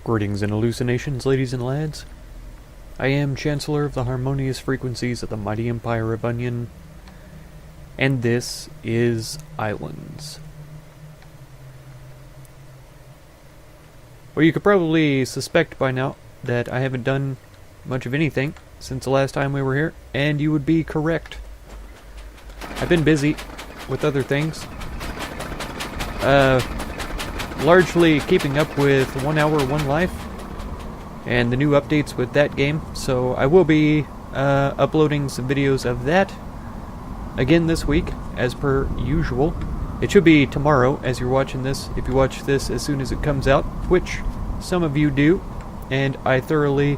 Greetings and hallucinations, ladies and lads. I am Chancellor of the Harmonious Frequencies of the Mighty Empire of Onion, and this is Ylands. Well, you could probably suspect by now that I haven't done much of anything since the last time we were here, and you would be correct. I've been busy with other things. Largely keeping up with 1 Hour, 1 Life and the new updates with that game, so I will be uploading some videos of that again this week, as per usual. It should be tomorrow as you're watching this, if you watch this as soon as it comes out, which some of you do, and I thoroughly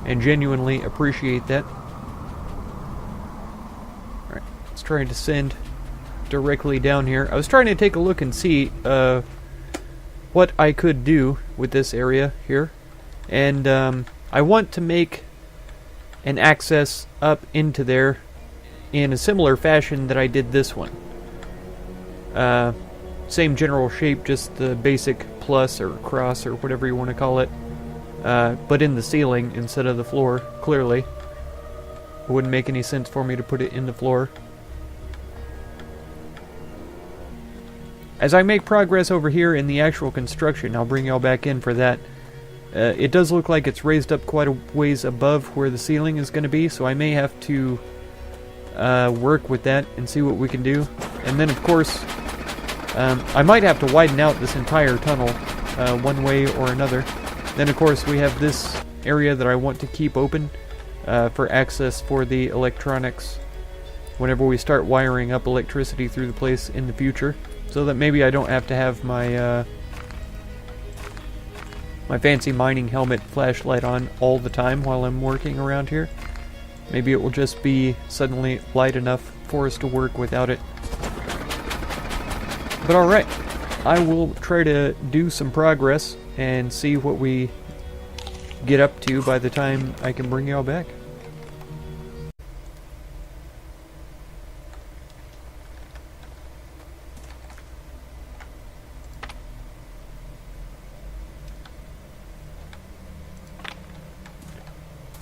and genuinely appreciate that. Alright, let's try to send directly down here. I was trying to take a look and see what I could do with this area here, and I want to make an access up into there in a similar fashion that I did this one. Same general shape, just the basic plus or cross or whatever you want to call it, but in the ceiling instead of the floor. Clearly it wouldn't make any sense for me to put it in the floor. As I make progress over here in the actual construction, I'll bring y'all back in for that. It does look like it's raised up quite a ways above where the ceiling is going to be, so I may have to work with that and see what we can do. And then, of course, I might have to widen out this entire tunnel one way or another. Then, of course, we have this area that I want to keep open for access for the electronics whenever we start wiring up electricity through the place in the future. So that maybe I don't have to have my my fancy mining helmet flashlight on all the time while I'm working around here. Maybe it will just be suddenly light enough for us to work without it. But alright, I will try to do some progress and see what we get up to by the time I can bring y'all back.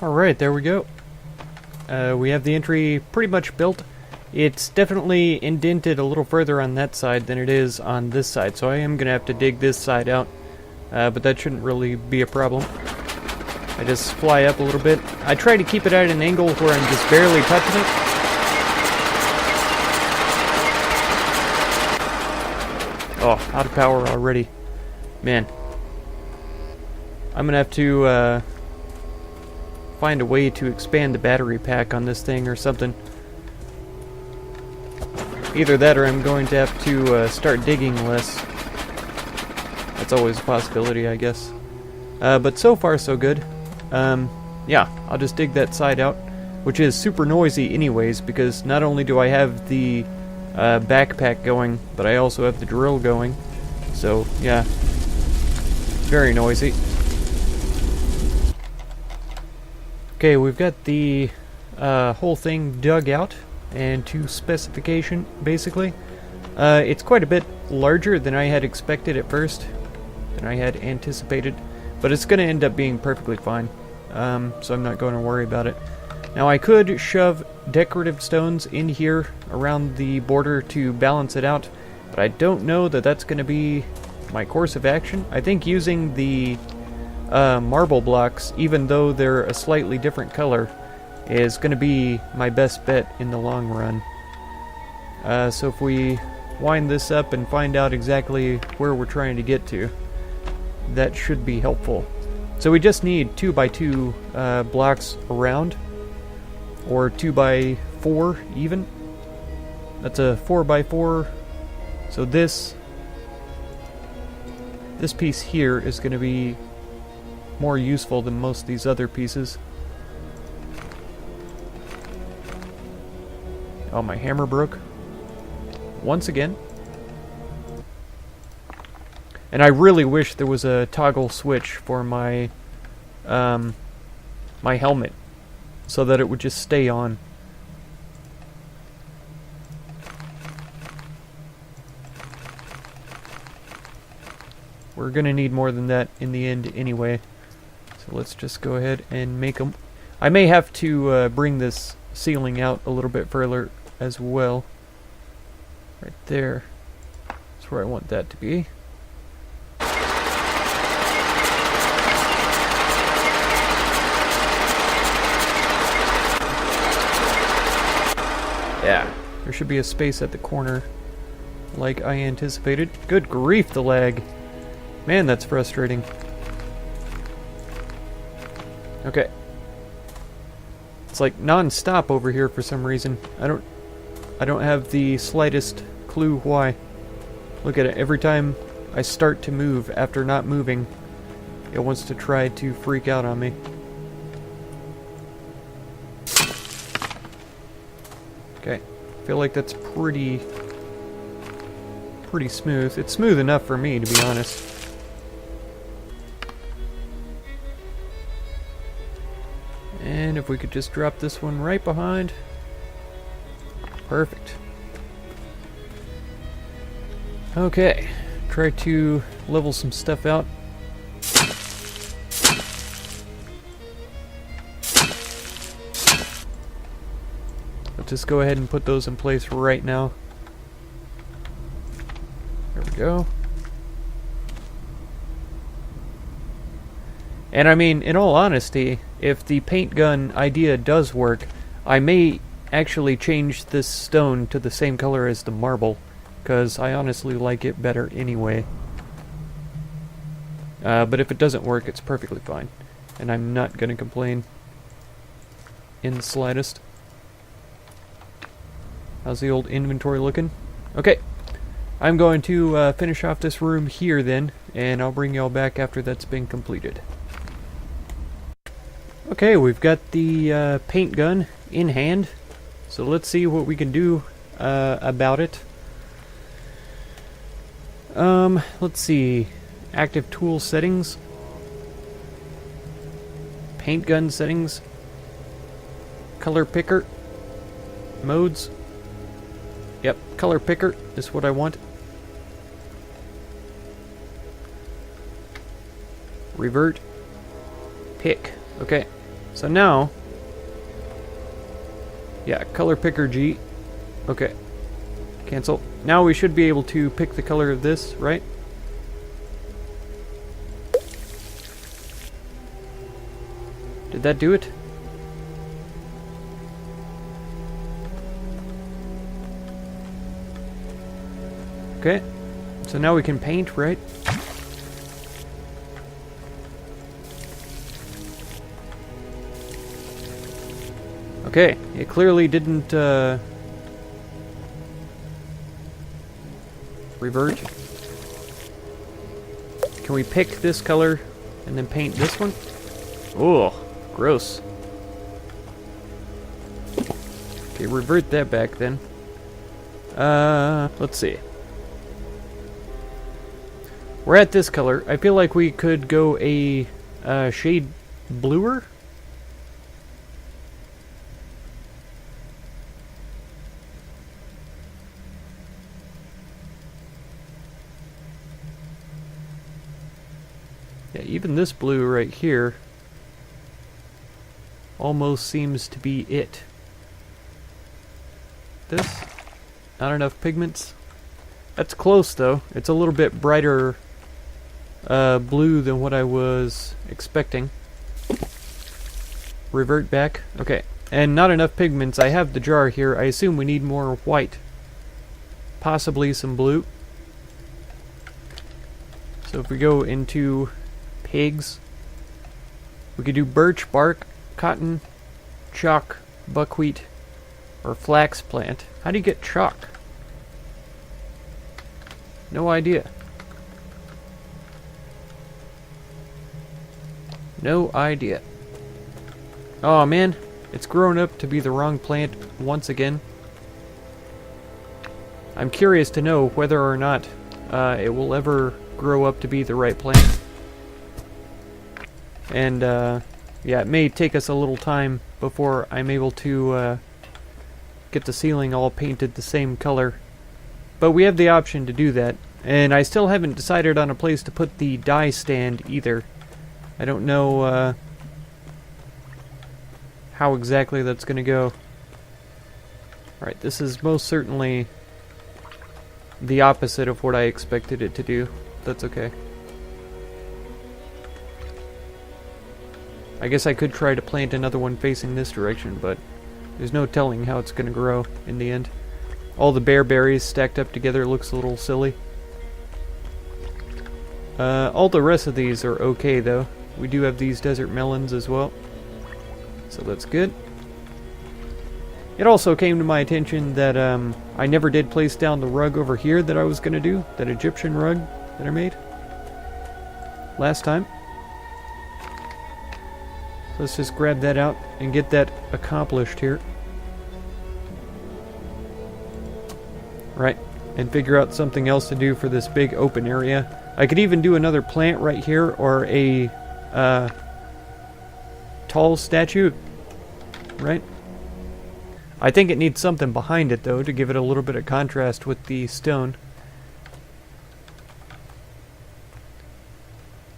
Alright, there we go. We have the entry pretty much built. It's definitely indented a little further on that side than it is on this side, so I am going to have to dig this side out, but that shouldn't really be a problem. I just fly up a little bit. I try to keep it at an angle where I'm just barely touching it. Oh, out of power already. Man. I'm going to have to find a way to expand the battery pack on this thing or something. Either that or I'm going to have to start digging less. That's always a possibility, I guess. But so far so good. Yeah, I'll just dig that side out, which is super noisy anyways, because not only do I have the backpack going, but I also have the drill going. So, yeah, very noisy. Okay, we've got the whole thing dug out and to specification, basically. It's quite a bit larger than I had expected at first, than I had anticipated, but it's going to end up being perfectly fine, so I'm not going to worry about it. Now, I could shove decorative stones in here around the border to balance it out, but I don't know that that's going to be my course of action. I think using the marble blocks, even though they're a slightly different color, is going to be my best bet in the long run. So if we wind this up and find out exactly where we're trying to get to, that should be helpful. So we just need 2x2 blocks around, or 2x4 even. That's a 4x4. So this piece here is going to be more useful than most of these other pieces. Oh, my hammer broke once again. And I really wish there was a toggle switch for my my helmet so that it would just stay on. we're gonna need more than that in the end anyway. So let's just go ahead and make them. I may have to bring this ceiling out a little bit further as well. Right there. That's where I want that to be. Yeah, there should be a space at the corner like I anticipated. Good grief, the lag. Man, that's frustrating. Okay. It's like non-stop over here for some reason. I don't have the slightest clue why. Look at it. Every time I start to move after not moving, it wants to try to freak out on me. Okay. I feel like that's pretty smooth. It's smooth enough for me, to be honest. And if we could just drop this one right behind. Perfect. Okay. Try to level some stuff out. Let's just go ahead and put those in place right now. There we go. And I mean, in all honesty, if the paint gun idea does work, I may actually change this stone to the same color as the marble, because I honestly like it better anyway. But if it doesn't work, it's perfectly fine. And I'm not going to complain in the slightest. How's the old inventory looking? Okay. I'm going to finish off this room here then, and I'll bring y'all back after that's been completed. Okay, we've got the paint gun in hand, so let's see what we can do about it. Let's see. Active tool settings. Paint gun settings. Color picker. Modes. Yep, color picker is what I want. Revert. Pick. Okay. So now, yeah, color picker G. Okay. Cancel. Now we should be able to pick the color of this, right? Did that do it? Okay. So now we can paint, right? Okay, it clearly didn't revert. Can we pick this color and then paint this one? Oh, gross. Okay, revert that back then. Let's see. We're at this color. I feel like we could go a shade bluer. Yeah, even this blue right here almost seems to be it. This? Not enough pigments? That's close though. It's a little bit brighter blue than what I was expecting. Revert back. Okay. And not enough pigments. I have the jar here. I assume we need more white. Possibly some blue. So if we go into pigs, we could do birch bark, cotton, chalk, buckwheat, or flax plant. How do you get chalk? No idea. No idea. Oh man, it's grown up to be the wrong plant once again. I'm curious to know whether or not it will ever grow up to be the right plant. And yeah, it may take us a little time before I'm able to get the ceiling all painted the same color. But we have the option to do that And I still haven't decided on a place to put the dye stand either. I don't know how exactly that's going to go. Alright, this is most certainly the opposite of what I expected it to do. That's okay. I guess I could try to plant another one facing this direction, but there's no telling how it's going to grow in the end. All the bear berries stacked up together looks a little silly. All the rest of these are okay though. We do have these desert melons as well, so that's good. It also came to my attention that I never did place down the rug over here that I was going to do, that Egyptian rug that I made last time. So let's just grab that out and get that accomplished here. Right, and figure out something else to do for this big open area. I could even do another plant right here, or a tall statue, right? I think it needs something behind it though to give it a little bit of contrast with the stone.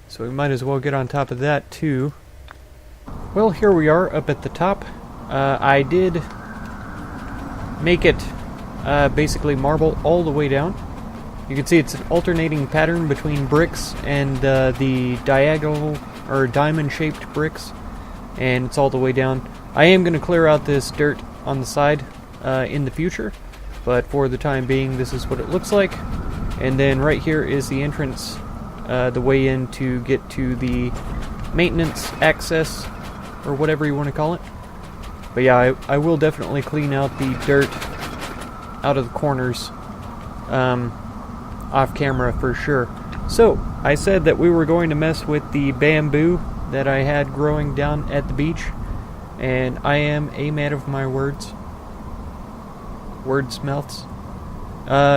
So we might as well get on top of that too. Well, here we are up at the top. I did make it basically marble all the way down. You can see it's an alternating pattern between bricks and the diagonal or diamond-shaped bricks, and it's all the way down. I am going to clear out this dirt on the side in the future, but for the time being, this is what it looks like. And then right here is the entrance, the way in to get to the maintenance access, or whatever you want to call it. But yeah, I will definitely clean out the dirt out of the corners off camera for sure. So, I said that we were going to mess with the bamboo that I had growing down at the beach, and I am a man of my words. Wordsmouths.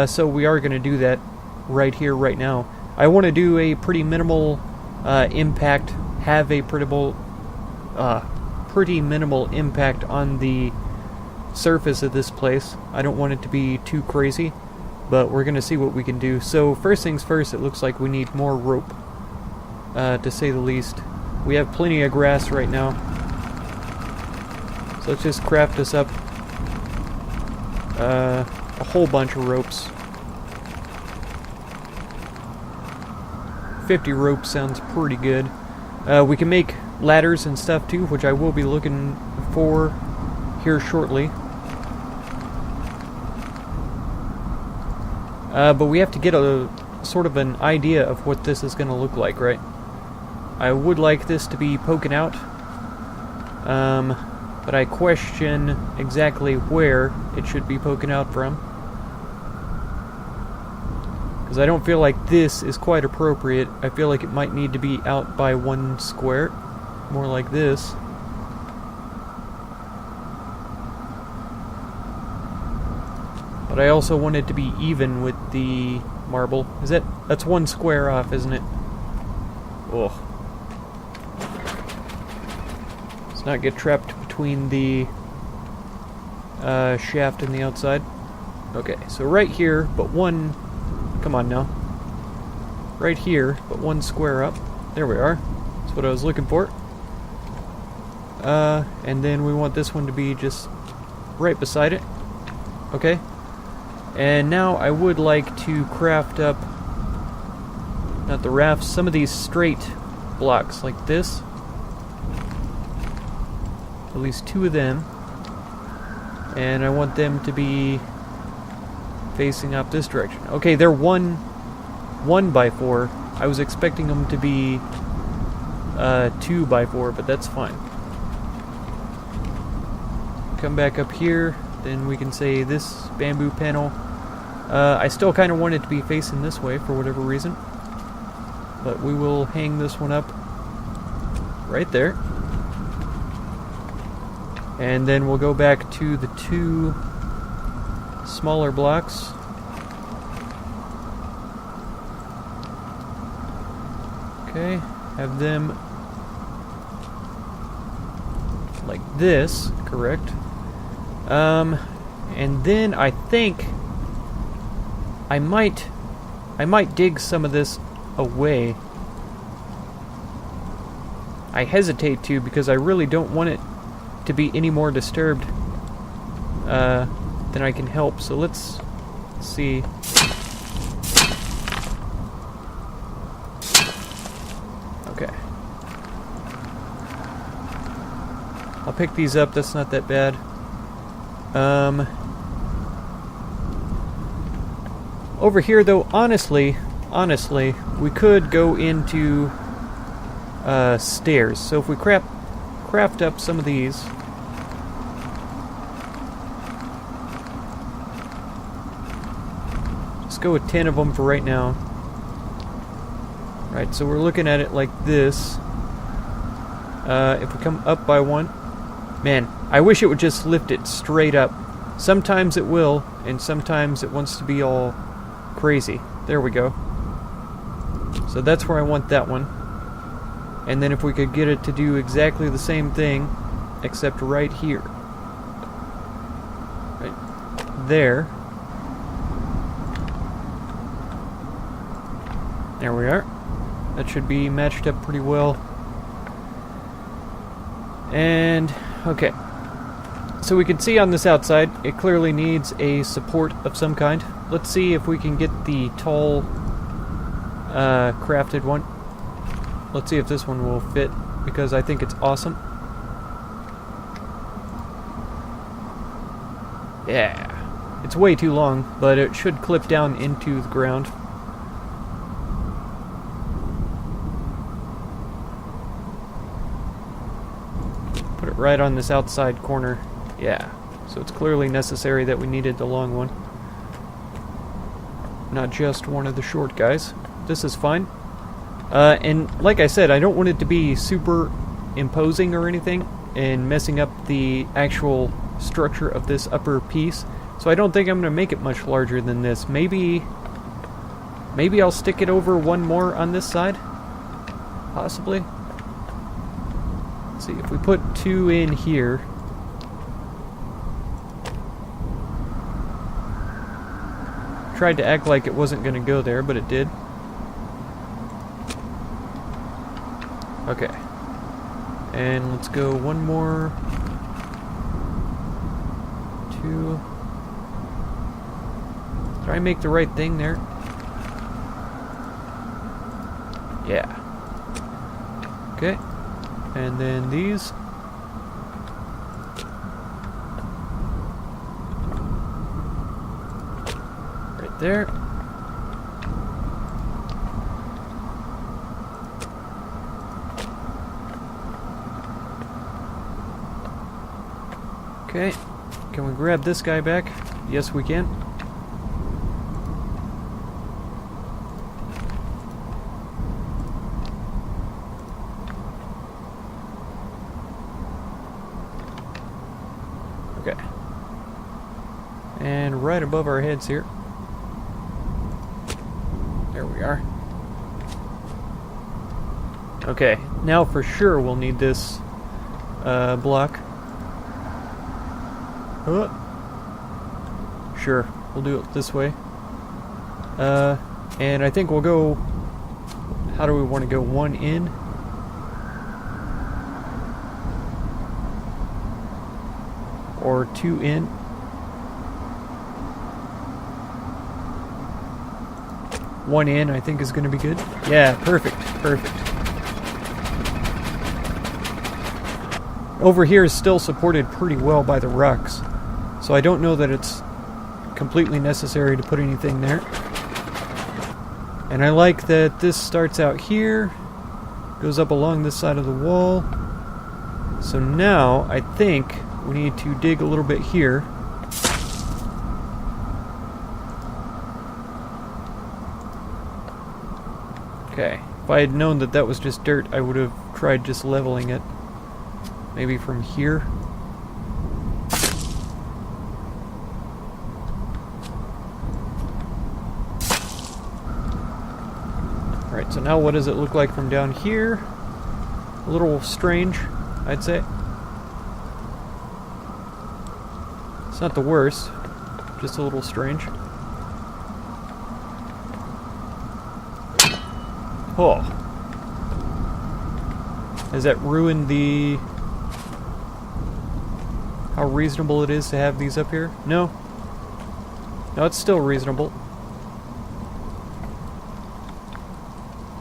So we are going to do that right here, right now. I want to do a pretty minimal impact, have a pretty minimal impact on the surface of this place. I don't want it to be too crazy, but we're going to see what we can do. So first things first, it looks like we need more rope, to say the least. We have plenty of grass right now, so let's just craft us up a whole bunch of ropes. 50 ropes sounds pretty good. We can make ladders and stuff too, which I will be looking for here shortly. But we have to get a sort of an idea of what this is going to look like, right? I would like this to be poking out, but I question exactly where it should be poking out from, because I don't feel like this is quite appropriate. I feel like it might need to be out by one square, more like this. But I also want it to be even with the marble. That's one square off, isn't it? Ugh. Let's not get trapped between the shaft and the outside. Okay, so right here, but one... Come on now. Right here, but one square up. There we are. That's what I was looking for. And then we want this one to be just right beside it. Okay. And now I would like to craft up, not the rafts, some of these straight blocks like this. At least 2 of them. And I want them to be facing up this direction. Okay, they're 1 by 4. I was expecting them to be 2 by 4, but that's fine. Come back up here, then we can say this bamboo panel. I still kind of want it to be facing this way for whatever reason, but we will hang this one up right there. And then we'll go back to the 2 smaller blocks. Okay, have them like this, correct? And then I think I might I might dig some of this away. I hesitate to because I really don't want it to be any more disturbed than I can help. So let's see. Okay. I'll pick these up. That's not that bad. Over here, though, honestly, we could go into stairs. So if we craft up some of these. Let's go with 10 of them for right now. Right, so we're looking at it like this. If we come up by one, man, I wish it would just lift it straight up. Sometimes it will, and sometimes it wants to be all crazy. There we go. So that's where I want that one. And then if we could get it to do exactly the same thing, except right here. Right there. There we are. That should be matched up pretty well. And, okay. So we can see on this outside, it clearly needs a support of some kind. Let's see if we can get the tall, crafted one. Let's see if this one will fit, because I think it's awesome. Yeah. It's way too long, but it should clip down into the ground. Put it right on this outside corner. Yeah. So it's clearly necessary that we needed the long one. Not just one of the short guys. This is fine. And like I said, I don't want it to be super imposing or anything and messing up the actual structure of this upper piece. So I don't think I'm going to make it much larger than this. Maybe I'll stick it over one more on this side. Possibly. Let's see, if we put 2 in here. Tried to act like it wasn't going to go there, but it did. Okay. And let's go one more. 2. Did I make the right thing there? Yeah. Okay. And then these. Right there. Okay, can we grab this guy back? Yes, we can. Okay. And right above our heads here. There we are. Okay, now for sure we'll need this block. Sure, we'll do it this way. And I think we'll go... How do we want to go? 1 in? Or 2 in? 1 in, I think, is going to be good. Yeah, perfect, perfect. Over here is still supported pretty well by the rocks. So I don't know that it's completely necessary to put anything there. And I like that this starts out here, goes up along this side of the wall. So now I think we need to dig a little bit here. Okay, if I had known that that was just dirt, I would have tried just leveling it. Maybe from here. Alright, so now what does it look like from down here? A little strange, I'd say. It's not the worst, just a little strange. Oh. Has that ruined the... how reasonable it is to have these up here? No. No, it's still reasonable.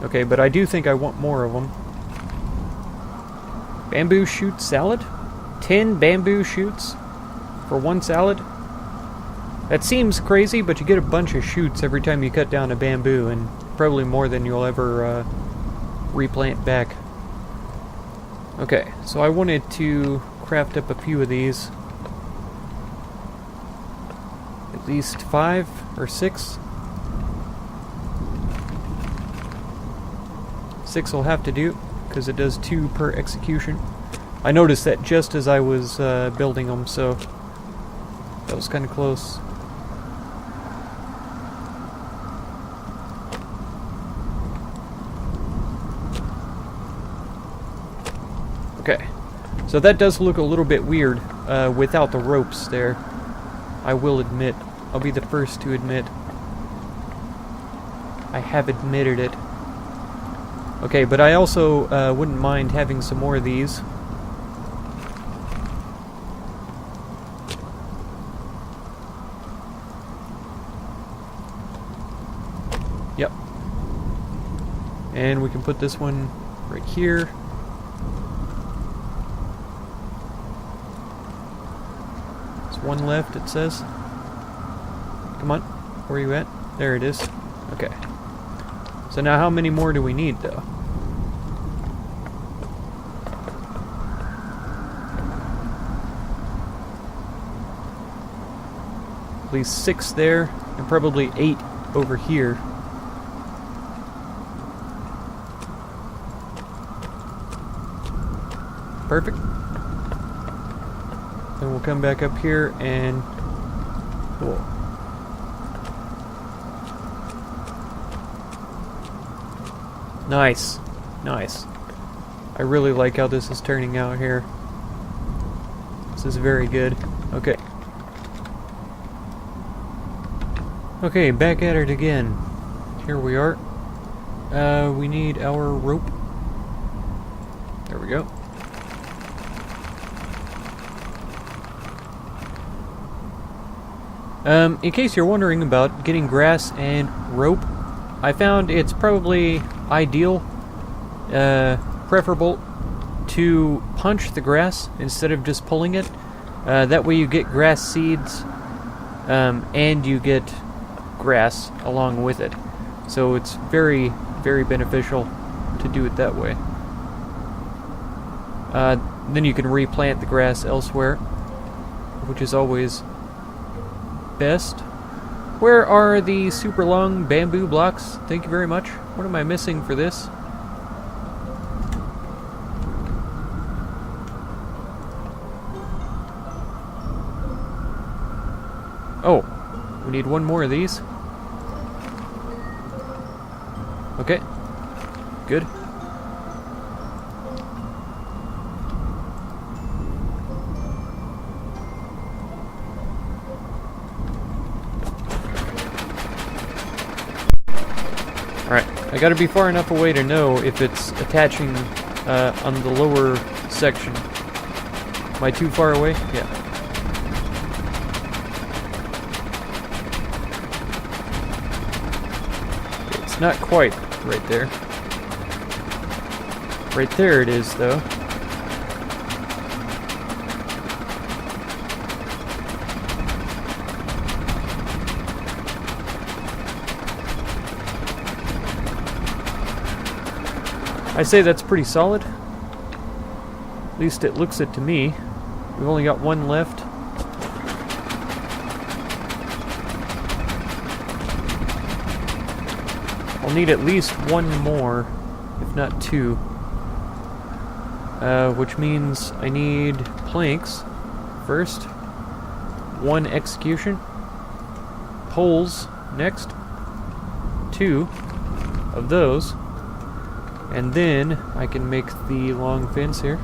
Okay, but I do think I want more of them. Bamboo shoot salad? 10 bamboo shoots for one salad? That seems crazy, but you get a bunch of shoots every time you cut down a bamboo, and probably more than you'll ever replant back. Okay, so I wanted to craft up a few of these. At least 5 or 6. 6 will have to do, because it does 2 per execution. I noticed that just as I was building them, so that was kind of close. Okay, so that does look a little bit weird without the ropes there. I will admit. I'll be the first to admit. I have admitted it. Okay, but I also wouldn't mind having some more of these. Yep. And we can put this one right here. One left, it says. Come on, where are you at? There it is. Okay. So now how many more do we need, though? At least 6 there, and probably 8 over here. Perfect. Then we'll come back up here and... cool. Nice. Nice. I really like how this is turning out here. This is very good. Okay. Okay, back at it again. Here we are. We need our rope. There we go. In case you're wondering about getting grass and rope, I found it's probably ideal, preferable to punch the grass instead of just pulling it. That way you get grass seeds, and you get grass along with it. So it's very, very beneficial to do it that way. Then you can replant the grass elsewhere, which is always best. Where are the super long bamboo blocks? Thank you very much. What am I missing for this? Oh, we need one more of these. Okay, good. Alright, I gotta be far enough away to know if it's attaching on the lower section. Am I too far away? Yeah. It's not quite right there. Right there it is, though. I say that's pretty solid. At least it looks it to me. We've only got one left. I'll need at least one more, if not 2. Which means I need planks first. 1 execution. Poles next. 2 of those. And then I can make the long fence here.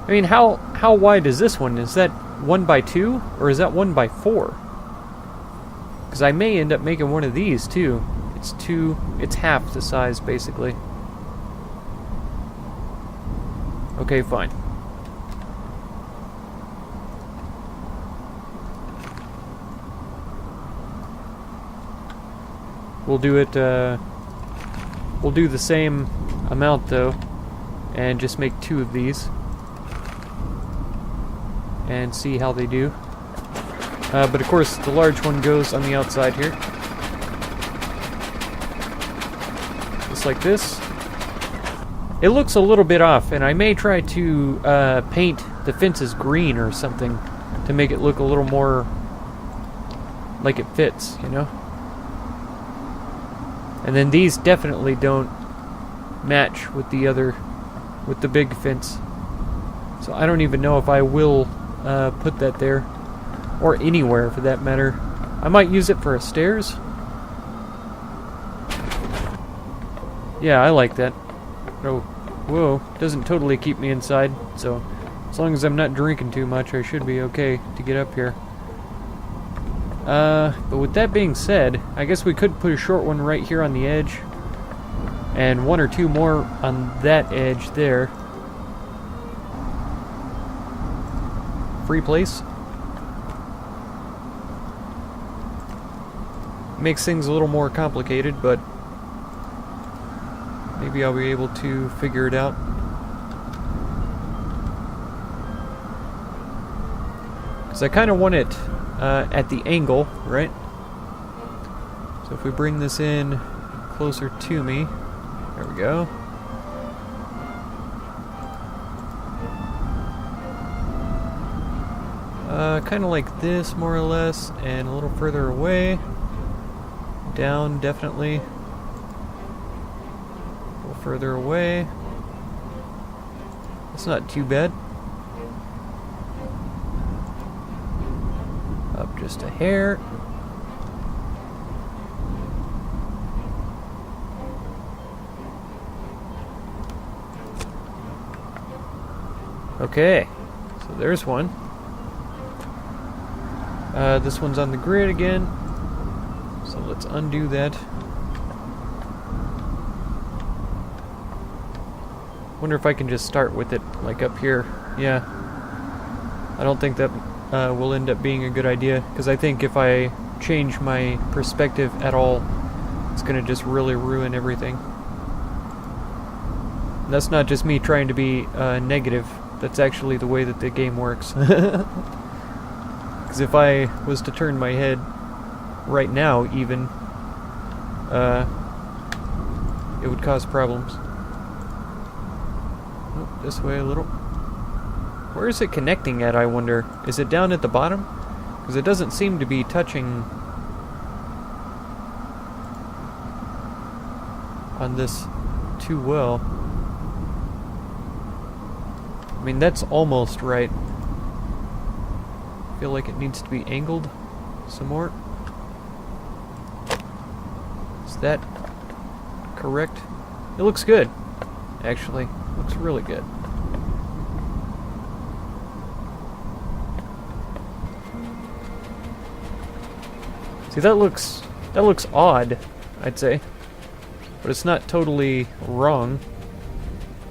I mean, how wide is this one? Is that 1 by 2 or is that 1 by 4? Because I may end up making one of these too It's half the size, basically. Okay, fine. We'll do it, we'll do the same amount, though, and just make 2 of these. And see how they do. But of course, the large one goes on the outside here. Just like this. It looks a little bit off, and I may try to paint the fences green or something to make it look a little more like it fits, you know? And then these definitely don't match with the big fence. So I don't even know if I will put that there, or anywhere for that matter. I might use it for stairs. Yeah, I like that. Oh, whoa, doesn't totally keep me inside, so as long as I'm not drinking too much, I should be okay to get up here. But with that being said, I guess we could put a short one right here on the edge, and 1 or 2 more on that edge there. Free place. Makes things a little more complicated, but maybe I'll be able to figure it out. Because I kind of want it at the angle, right? So if we bring this in closer to me, there we go. Kind of like this, more or less, and a little further away. Down, definitely. A little further away. That's not too bad. Up just a hair. Okay, so there's one. This one's on the grid again, so let's undo that. Wonder if I can just start with it, like up here. Yeah. I don't think that will end up being a good idea, because I think if I change my perspective at all, it's going to just really ruin everything. And that's not just me trying to be negative. That's actually the way that the game works. Because if I was to turn my head right now, even, it would cause problems. Oh, this way a little. Where is it connecting at, I wonder? Is it down at the bottom? Because it doesn't seem to be touching on this too well. I mean, that's almost right. I feel like it needs to be angled some more. Is that correct? It looks good, actually. Looks really good. See, that looks odd, I'd say. But it's not totally wrong,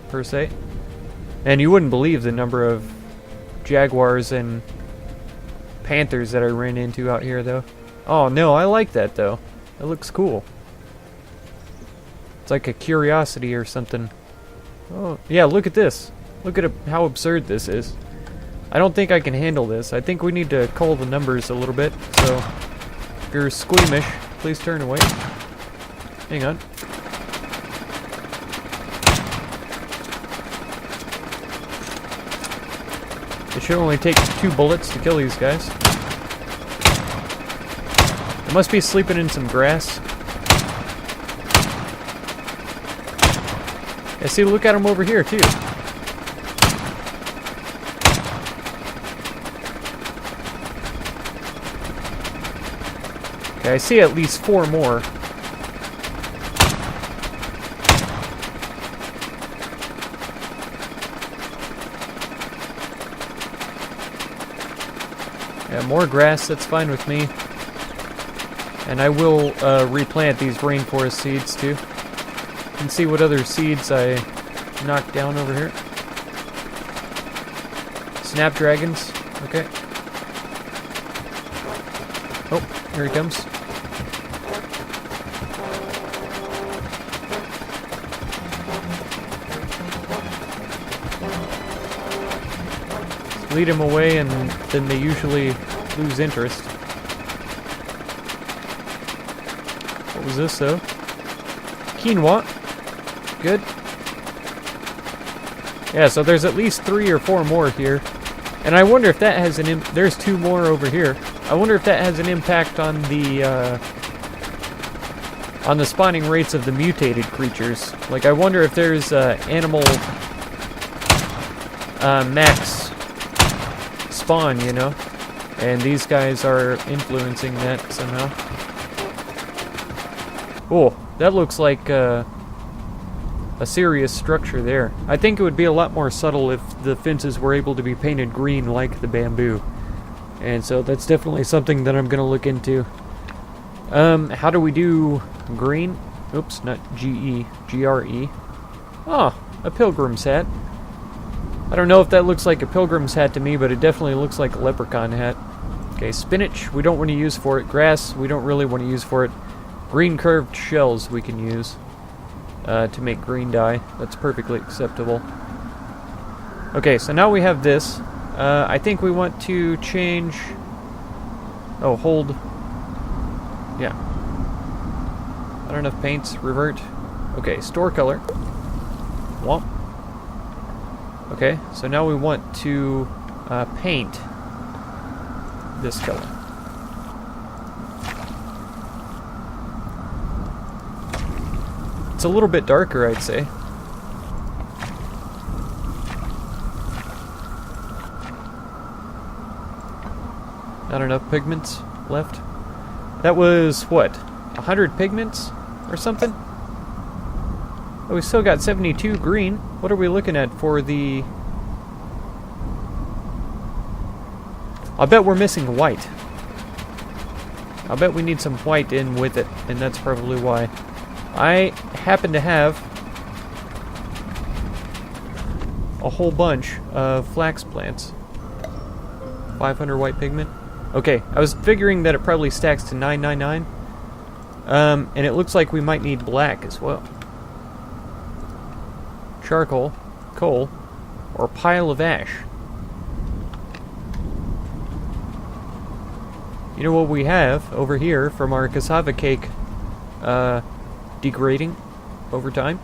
per se. And you wouldn't believe the number of jaguars and panthers that I ran into out here, though. Oh, no, I like that, though. That looks cool. It's like a curiosity or something. Oh, yeah, look at this. Look at how absurd this is. I don't think I can handle this. I think we need to cull the numbers a little bit, so if you're squeamish, please turn away. Hang on. It should only take 2 bullets to kill these guys. They must be sleeping in some grass. Yeah, see, look at them over here, too. Okay, I see at least 4 more. Yeah, more grass, that's fine with me. And I will replant these rainforest seeds too. And see what other seeds I knocked down over here. Snapdragons. Okay. Oh, here he comes. Lead him away, and then they usually lose interest. What was this, though? Quinoa. Good. Yeah, so there's at least 3 or 4 more here. And I wonder if that has an there's 2 more over here. I wonder if that has an impact on the spawning rates of the mutated creatures. Like, I wonder if there's animal max spawn, you know? And these guys are influencing that somehow. Oh, that looks like a serious structure there. I think it would be a lot more subtle if the fences were able to be painted green like the bamboo. And so that's definitely something that I'm going to look into. How do we do green? Oops, not G-E, G-R-E. Oh, a pilgrim's hat. I don't know if that looks like a pilgrim's hat to me, but it definitely looks like a leprechaun hat. Okay, spinach we don't want to use for it. Grass we don't really want to use for it. Green curved shells we can use to make green dye. That's perfectly acceptable. Okay, so now we have this. I think we want to change... Oh, hold... Yeah. Not enough paints. Revert. Okay, store color. Womp. Okay, so now we want to paint this color. It's a little bit darker, I'd say. Not enough pigments left. That was, what, 100 pigments or something? Oh, we still got 72 green. What are we looking at for the... I'll bet we're missing white. I'll bet we need some white in with it, and that's probably why. I happen to have a whole bunch of flax plants. 500 white pigment. Okay, I was figuring that it probably stacks to 999. And it looks like we might need black as well. Charcoal, coal, or pile of ash. You know what we have over here from our cassava cake degrading over time?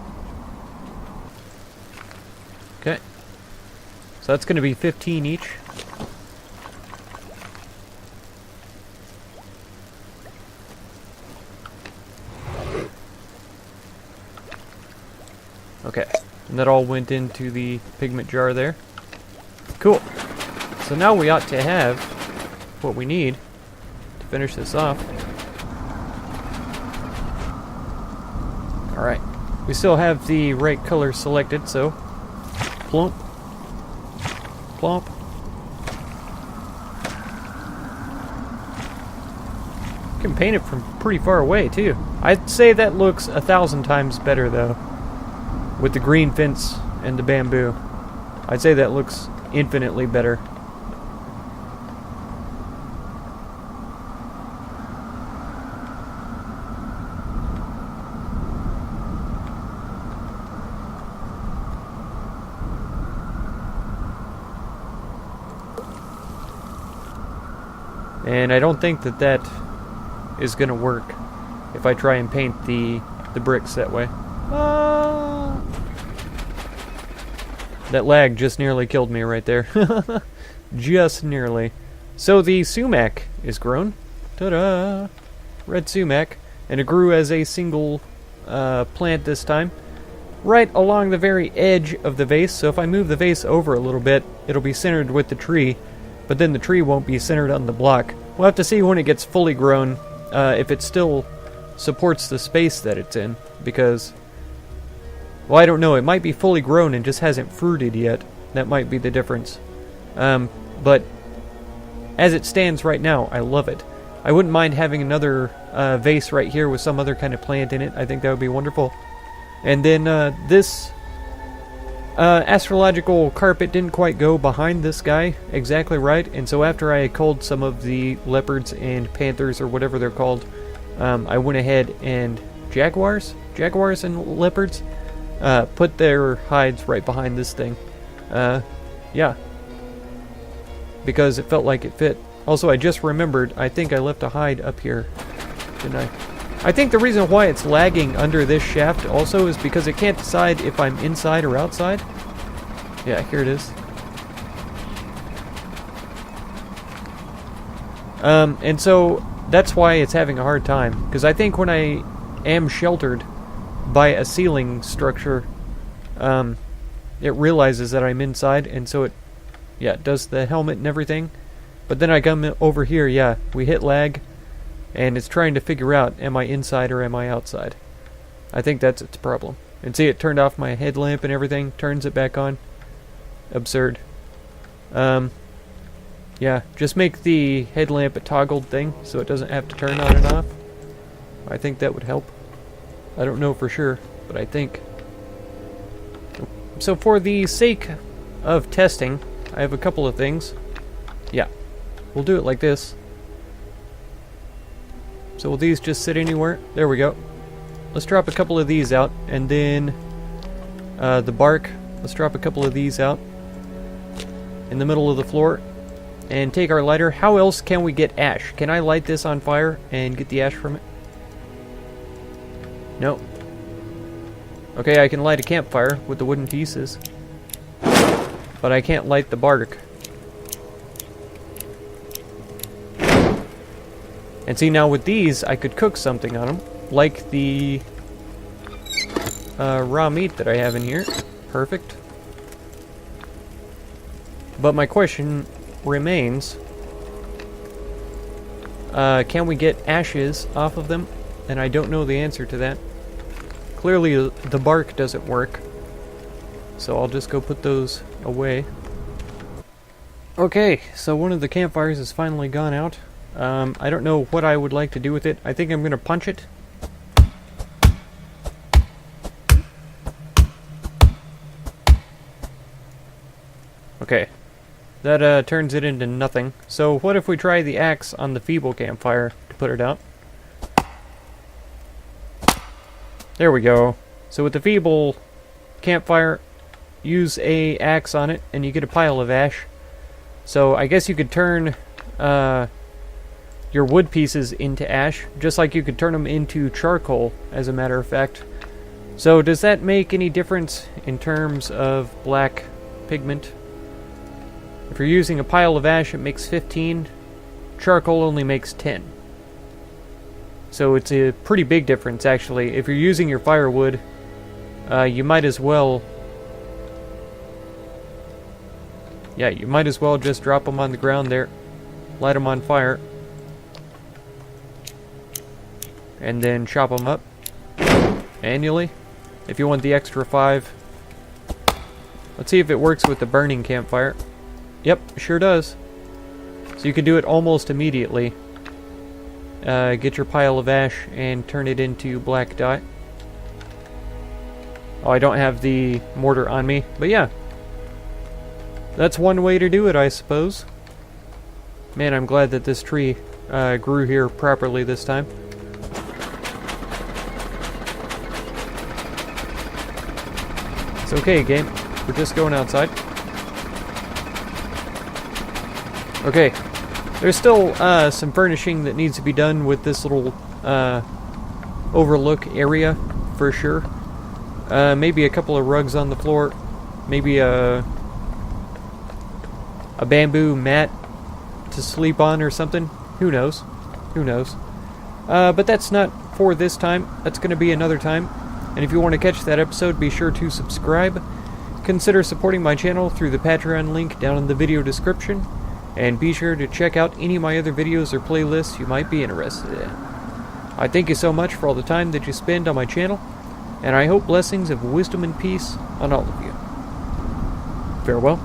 Okay. So that's going to be 15 each. Okay. And that all went into the pigment jar there. Cool. So now we ought to have what we need to finish this off. Alright. We still have the right color selected, so plump. Plump. You can paint it from pretty far away, too. I'd say that looks 1,000 times better, though. With the green fence and the bamboo. I'd say that looks infinitely better. And I don't think that that is going to work if I try and paint the bricks that way. That lag just nearly killed me right there. Just nearly. So the sumac is grown. Ta-da! Red sumac. And it grew as a single plant this time. Right along the very edge of the vase. So if I move the vase over a little bit, it'll be centered with the tree. But then the tree won't be centered on the block. We'll have to see when it gets fully grown if it still supports the space that it's in. Because... well, I don't know. It might be fully grown and just hasn't fruited yet. That might be the difference. But as it stands right now, I love it. I wouldn't mind having another vase right here with some other kind of plant in it. I think that would be wonderful. And then this astrological carpet didn't quite go behind this guy exactly right, and so after I culled some of the leopards and panthers, or whatever they're called, I went ahead and jaguars and leopards, put their hides right behind this thing. Yeah. Because it felt like it fit. Also, I just remembered, I think I left a hide up here, didn't I? I think the reason why it's lagging under this shaft also is because it can't decide if I'm inside or outside. Yeah, here it is. And so that's why it's having a hard time. Because I think when I am sheltered by a ceiling structure, it realizes that I'm inside, and so it, yeah, does the helmet and everything. But then I come over here, yeah, we hit lag, and it's trying to figure out, am I inside or am I outside? I think that's its problem. And see, it turned off my headlamp and everything, turns it back on. Absurd. Yeah, just make the headlamp a toggled thing, so it doesn't have to turn on and off. I think that would help. I don't know for sure, but I think. So for the sake of testing, I have a couple of things. Yeah, we'll do it like this. So will these just sit anywhere? There we go. Let's drop a couple of these out, and then the bark, let's drop a couple of these out in the middle of the floor, and take our lighter. How else can we get ash? Can I light this on fire and get the ash from it? No. Okay, I can light a campfire with the wooden pieces, but I can't light the bark. And see, now with these, I could cook something on them, like the raw meat that I have in here. Perfect. But my question remains, can we get ashes off of them? And I don't know the answer to that. Clearly, the bark doesn't work, so I'll just go put those away. Okay, so one of the campfires has finally gone out. I don't know what I would like to do with it. I think I'm going to punch it. Okay. That turns it into nothing. So what if we try the axe on the feeble campfire to put it out? There we go. So with the feeble campfire, use a axe on it and you get a pile of ash. So I guess you could turn your wood pieces into ash, just like you could turn them into charcoal, as a matter of fact. So does that make any difference in terms of black pigment? If you're using a pile of ash, it makes 15. Charcoal only makes 10. So it's a pretty big difference, actually. If you're using your firewood, you might as well... Yeah, you might as well just drop them on the ground there. Light them on fire. And then chop them up manually if you want the extra 5. Let's see if it works with the burning campfire. Yep, sure does. So you can do it almost immediately. Get your pile of ash and turn it into black dye. Oh, I don't have the mortar on me, but yeah. That's one way to do it, I suppose. Man, I'm glad that this tree grew here properly this time. It's okay, game. We're just going outside. Okay. There's still some furnishing that needs to be done with this little overlook area, for sure. Maybe a couple of rugs on the floor. Maybe a bamboo mat to sleep on or something. Who knows? Who knows? But that's not for this time. That's going to be another time. And if you want to catch that episode, be sure to subscribe. Consider supporting my channel through the Patreon link down in the video description. And be sure to check out any of my other videos or playlists you might be interested in. I thank you so much for all the time that you spend on my channel, and I hope blessings of wisdom and peace on all of you. Farewell.